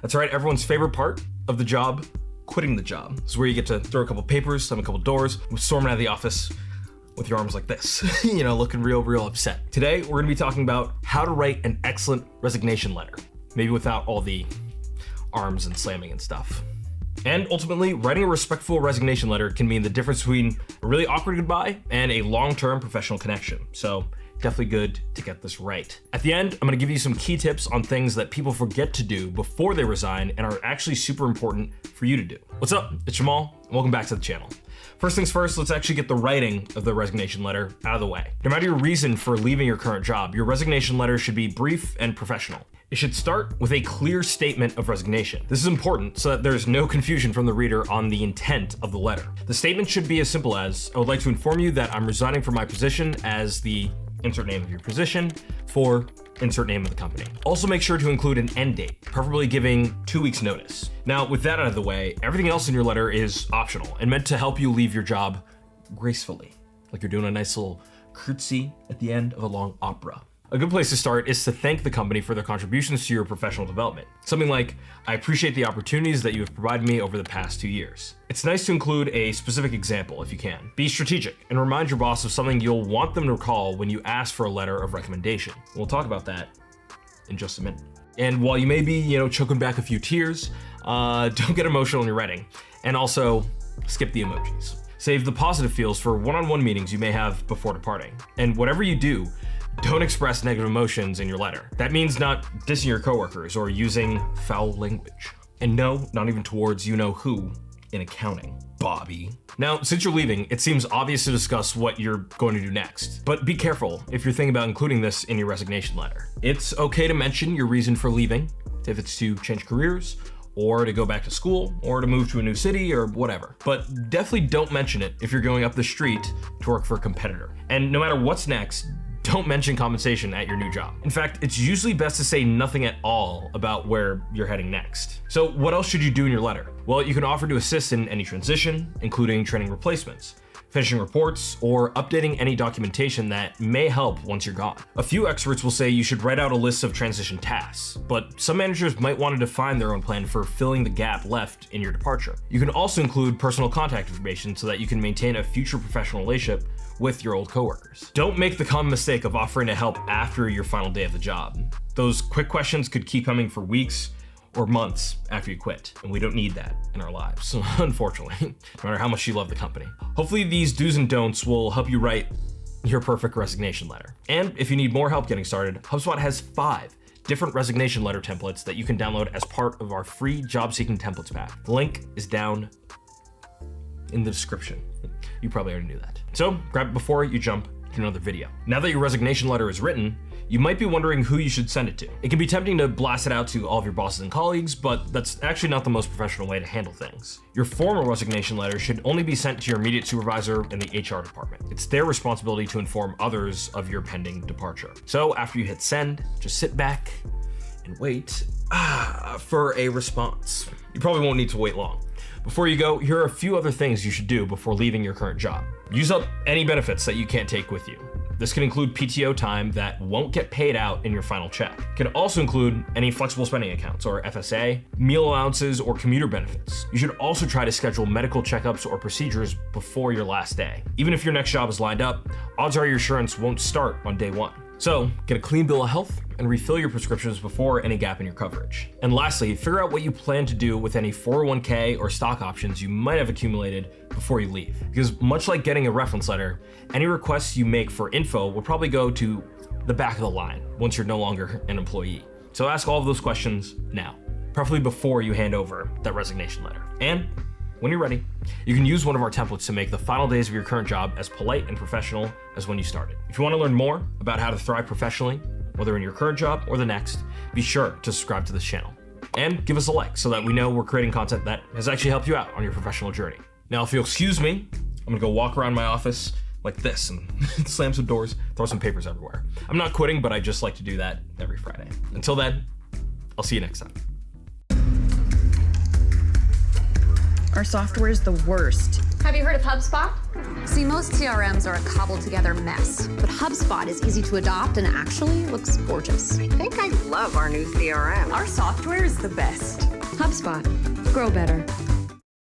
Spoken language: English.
That's right, everyone's favorite part of the job, quitting the job. This is where you get to throw a couple papers, slam a couple doors, storming out of the office with your arms like this, looking real upset. Today, we're gonna be talking about how to write an excellent resignation letter, maybe without all the arms and slamming and stuff. And ultimately, writing a respectful resignation letter can mean the difference between a really awkward goodbye and a long-term professional connection. So definitely good to get this right. At the end, I'm gonna give you some key tips on things that people forget to do before they resign and are actually super important for you to do. What's up? It's Jamal, and welcome back to the channel. First things first, let's actually get the writing of the resignation letter out of the way. No matter your reason for leaving your current job, your resignation letter should be brief and professional. It should start with a clear statement of resignation. This is important so that there's no confusion from the reader on the intent of the letter. The statement should be as simple as, I would like to inform you that I'm resigning from my position as the insert name of your position for insert name of the company. Also make sure to include an end date, preferably giving 2 weeks notice. Now, with that out of the way, everything else in your letter is optional and meant to help you leave your job gracefully, like you're doing a nice little curtsy at the end of a long opera. A good place to start is to thank the company for their contributions to your professional development. Something like, I appreciate the opportunities that you have provided me over the past 2 years. It's nice to include a specific example if you can. Be strategic and remind your boss of something you'll want them to recall when you ask for a letter of recommendation. We'll talk about that in just a minute. And while you may be, choking back a few tears, don't get emotional in your writing. And also, skip the emojis. Save the positive feels for one-on-one meetings you may have before departing. And whatever you do, don't express negative emotions in your letter. That means not dissing your coworkers or using foul language. And no, not even towards you-know-who in accounting, Bobby. Now, since you're leaving, it seems obvious to discuss what you're going to do next. But be careful if you're thinking about including this in your resignation letter. It's okay to mention your reason for leaving, if it's to change careers, or to go back to school, or to move to a new city, or whatever. But definitely don't mention it if you're going up the street to work for a competitor. And no matter what's next, don't mention compensation at your new job. In fact, it's usually best to say nothing at all about where you're heading next. So what else should you do in your letter? Well, you can offer to assist in any transition, including training replacements, finishing reports, or updating any documentation that may help once you're gone. A few experts will say you should write out a list of transition tasks, but some managers might want to define their own plan for filling the gap left in your departure. You can also include personal contact information so that you can maintain a future professional relationship with your old coworkers. Don't make the common mistake of offering to help after your final day of the job. Those quick questions could keep coming for weeks or months after you quit, and we don't need that in our lives, unfortunately, no matter how much you love the company. Hopefully these do's and don'ts will help you write your perfect resignation letter. And if you need more help getting started, HubSpot has 5 different resignation letter templates that you can download as part of our free job seeking templates pack. The link is down in the description. You probably already knew that. So grab it before you jump to another video. Now that your resignation letter is written, you might be wondering who you should send it to. It can be tempting to blast it out to all of your bosses and colleagues, but that's actually not the most professional way to handle things. Your formal resignation letter should only be sent to your immediate supervisor in the HR department. It's their responsibility to inform others of your pending departure. So after you hit send, just sit back and wait for a response. You probably won't need to wait long. Before you go, here are a few other things you should do before leaving your current job. Use up any benefits that you can't take with you. This can include PTO time that won't get paid out in your final check. It can also include any flexible spending accounts or FSA, meal allowances, or commuter benefits. You should also try to schedule medical checkups or procedures before your last day. Even if your next job is lined up, odds are your insurance won't start on day 1. So get a clean bill of health and refill your prescriptions before any gap in your coverage. And lastly, figure out what you plan to do with any 401k or stock options you might have accumulated before you leave. Because much like getting a reference letter, any requests you make for info will probably go to the back of the line once you're no longer an employee. So ask all of those questions now, preferably before you hand over that resignation letter. And when you're ready, you can use one of our templates to make the final days of your current job as polite and professional as when you started. If you want to learn more about how to thrive professionally, whether in your current job or the next, be sure to subscribe to this channel. And give us a like so that we know we're creating content that has actually helped you out on your professional journey. Now, if you'll excuse me, I'm gonna go walk around my office like this and slam some doors, throw some papers everywhere. I'm not quitting, but I just like to do that every Friday. Until then, I'll see you next time. Our software is the worst. Have you heard of HubSpot? See, most CRMs are a cobbled together mess, but HubSpot is easy to adopt and actually looks gorgeous. I think I love our new CRM. Our software is the best. HubSpot. Grow better.